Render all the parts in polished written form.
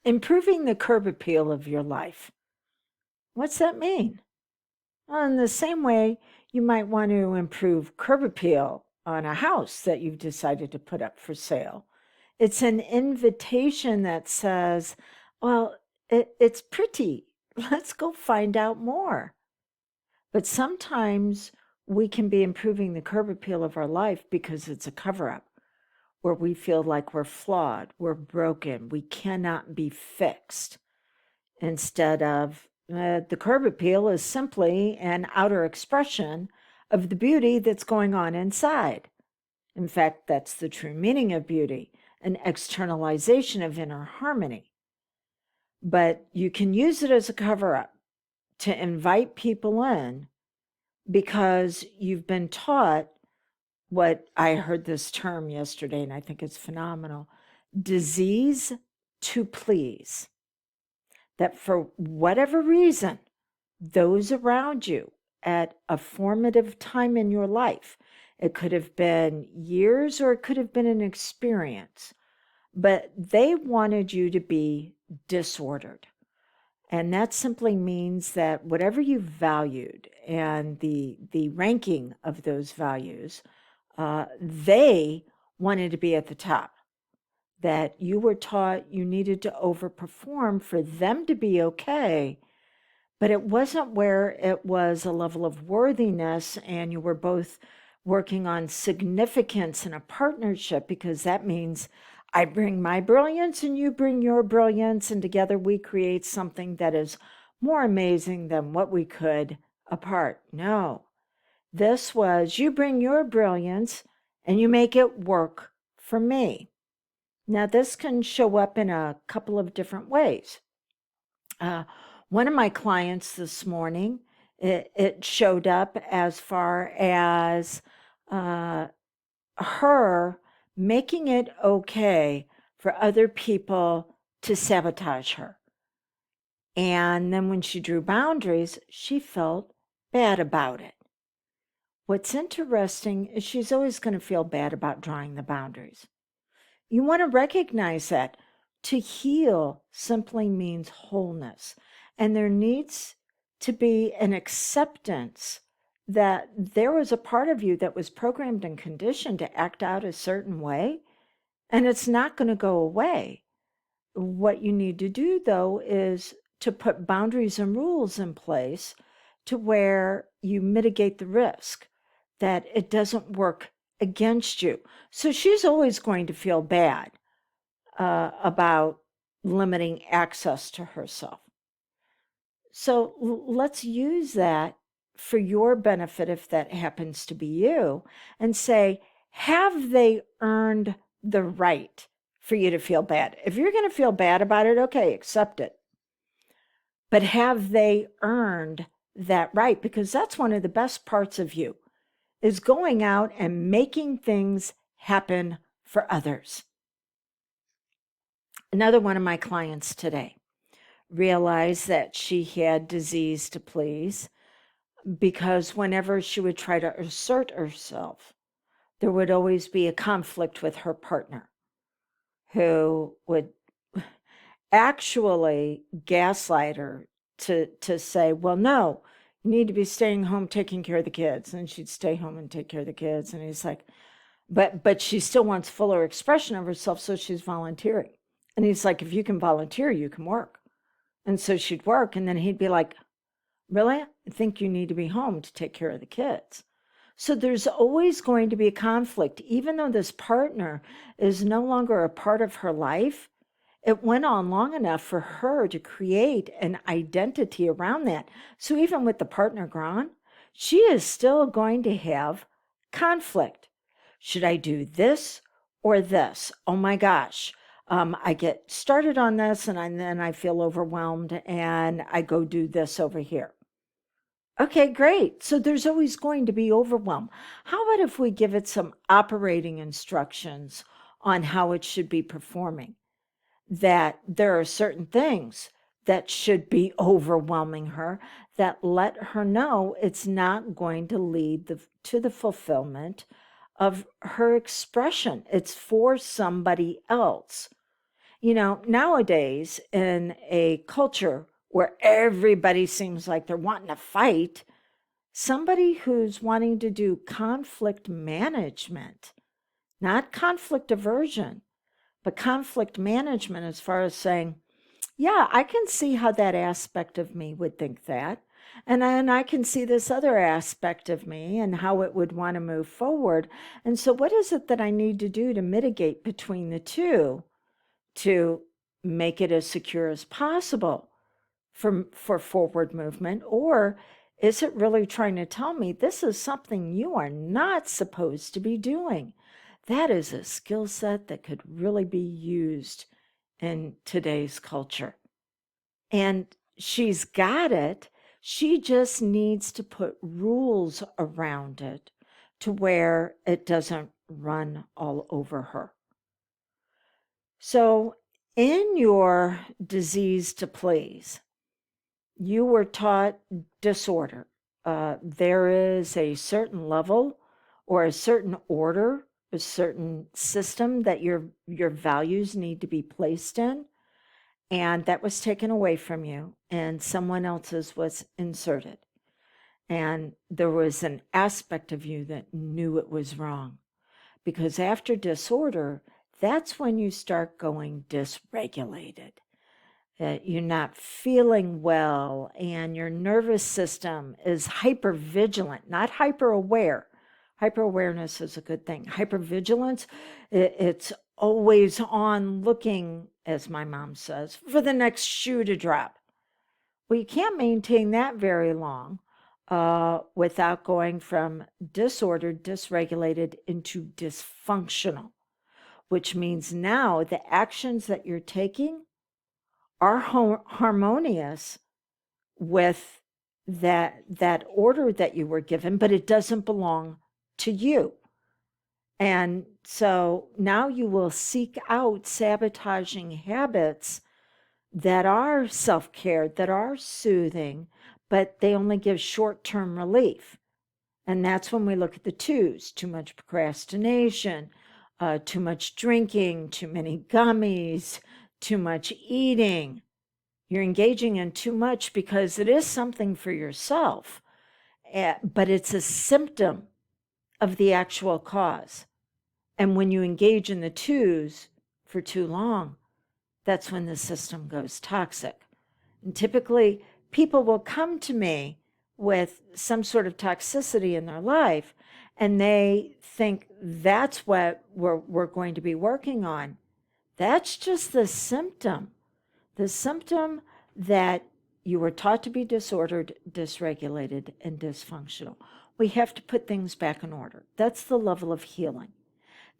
Improving the curb appeal of your life. What's that mean? Well, in the same way, you might want to improve curb appeal on a house that you've decided to put up for sale. It's an invitation that says, well, it's pretty. Let's go find out more. But sometimes we can be improving the curb appeal of our life because it's a cover up where we feel like we're flawed, we're broken, we cannot be fixed. Instead of the curb appeal is simply an outer expression of the beauty that's going on inside. In fact, that's the true meaning of beauty, an externalization of inner harmony. But you can use it as a cover up to invite people in because you've been taught what I heard this term yesterday, and I think it's phenomenal, disease to please. That for whatever reason, those around you at a formative time in your life, it could have been years or it could have been an experience, but they wanted you to be disordered. And that simply means that whatever you valued and the ranking of those values, they wanted to be at the top. That you were taught you needed to overperform for them to be okay, but it wasn't where it was a level of worthiness and you were both working on significance in a partnership, because that means I bring my brilliance and you bring your brilliance, and together we create something that is more amazing than what we could apart. No, this was you bring your brilliance and you make it work for me. Now, this can show up in a couple of different ways. One of my clients this morning, it showed up as far as her making it okay for other people to sabotage her. And then when she drew boundaries, she felt bad about it. What's interesting is she's always going to feel bad about drawing the boundaries. You want to recognize that. To heal simply means wholeness. And there needs to be an acceptance that there was a part of you that was programmed and conditioned to act out a certain way, and it's not going to go away. What you need to do, though, is to put boundaries and rules in place to where you mitigate the risk that it doesn't work against you. So she's always going to feel bad about limiting access to herself. So let's use that for your benefit if that happens to be you, and say, have they earned the right for you to feel bad? If you're going to feel bad about it, okay, accept it. But have they earned that right? Because that's one of the best parts of you, is going out and making things happen for others. Another one of my clients today realized that she had disease to please because whenever she would try to assert herself, there would always be a conflict with her partner who would actually gaslight her to say, well, no, you need to be staying home taking care of the kids. And she'd stay home and take care of the kids. And he's like, but she still wants fuller expression of herself, so she's volunteering. And he's like, if you can volunteer, you can work. And so she'd work, and then he'd be like, really? I think you need to be home to take care of the kids. So there's always going to be a conflict. Even though this partner is no longer a part of her life, it went on long enough for her to create an identity around that. So even with the partner gone, she is still going to have conflict. Should I do this or this? Oh my gosh. I get started on this and then I feel overwhelmed and I go do this over here. Okay, great. So there's always going to be overwhelm. How about if we give it some operating instructions on how it should be performing? That there are certain things that should be overwhelming her that let her know it's not going to lead to the fulfillment of her expression. It's for somebody else. Nowadays in a culture where everybody seems like they're wanting to fight, somebody who's wanting to do conflict management, not conflict aversion, but conflict management, as far as saying, yeah, I can see how that aspect of me would think that. And then I can see this other aspect of me and how it would want to move forward. And so, what is it that I need to do to mitigate between the two to make it as secure as possible for forward movement? Or is it really trying to tell me this is something you are not supposed to be doing? That is a skill set that could really be used in today's culture. And she's got it. She just needs to put rules around it to where it doesn't run all over her. So, in your disease to please, you were taught disorder. There is a certain level or a certain order, a certain system that your values need to be placed in, and that was taken away from you, and someone else's was inserted. And there was an aspect of you that knew it was wrong. Because after disorder, that's when you start going dysregulated. You're not feeling well, and your nervous system is hypervigilant, not hyper-aware. Hyper-awareness is a good thing. Hypervigilance, it's always on looking, as my mom says, for the next shoe to drop. Well, you can't maintain that very long without going from disordered, dysregulated into dysfunctional, which means now the actions that you're taking are harmonious with that order that you were given, but it doesn't belong to you. And so now you will seek out sabotaging habits that are self-care, that are soothing, but they only give short-term relief. And that's when we look at the twos: too much procrastination, too much drinking, too many gummies, too much eating. You're engaging in too much because it is something for yourself, but it's a symptom of the actual cause. And when you engage in the twos for too long, that's when the system goes toxic. And typically, people will come to me with some sort of toxicity in their life, and they think that's what we're going to be working on. That's just the symptom that you were taught to be disordered, dysregulated, and dysfunctional. We have to put things back in order. That's the level of healing.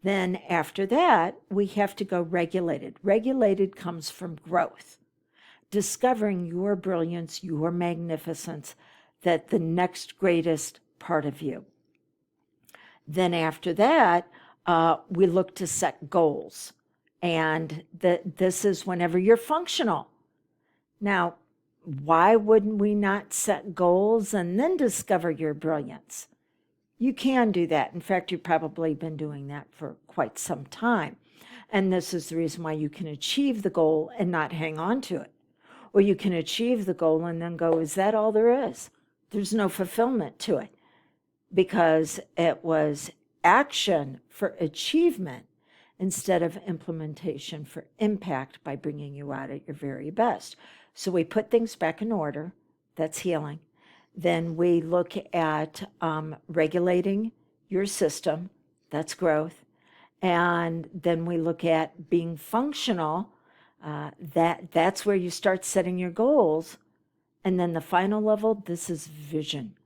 Then after that, we have to go regulated. Regulated comes from growth, discovering your brilliance, your magnificence, that the next greatest part of you. Then after that, we look to set goals. And this is whenever you're functional. Now, why wouldn't we not set goals and then discover your brilliance? You can do that. In fact, you've probably been doing that for quite some time. And this is the reason why you can achieve the goal and not hang on to it. Or you can achieve the goal and then go, is that all there is? There's no fulfillment to it, because it was action for achievement instead of implementation for impact by bringing you out at your very best. So we put things back in order. That's healing. Then we look at regulating your system. That's growth. And then we look at being functional. That's where you start setting your goals. And then the final level, this is vision.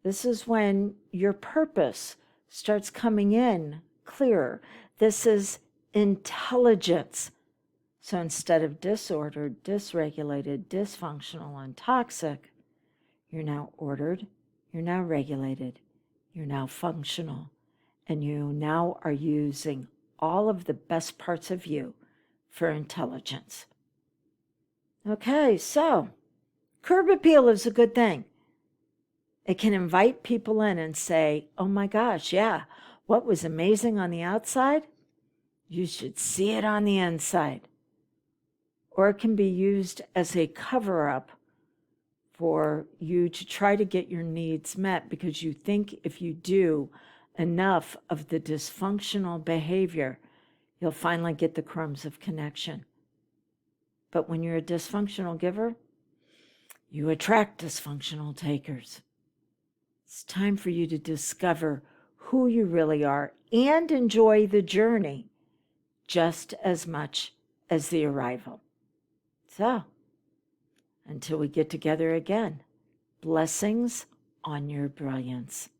This is when your purpose starts coming in clearer. This is intelligence. So instead of disordered, dysregulated, dysfunctional, and toxic, you're now ordered, you're now regulated, you're now functional, and you now are using all of the best parts of you for intelligence. Okay, so curb appeal is a good thing. It can invite people in and say, oh my gosh, yeah, what was amazing on the outside, you should see it on the inside. or it can be used as a cover-up for you to try to get your needs met because you think if you do enough of the dysfunctional behavior, you'll finally get the crumbs of connection. But when you're a dysfunctional giver, you attract dysfunctional takers. It's time for you to discover who you really are and enjoy the journey just as much as the arrival. So, until we get together again, blessings on your brilliance.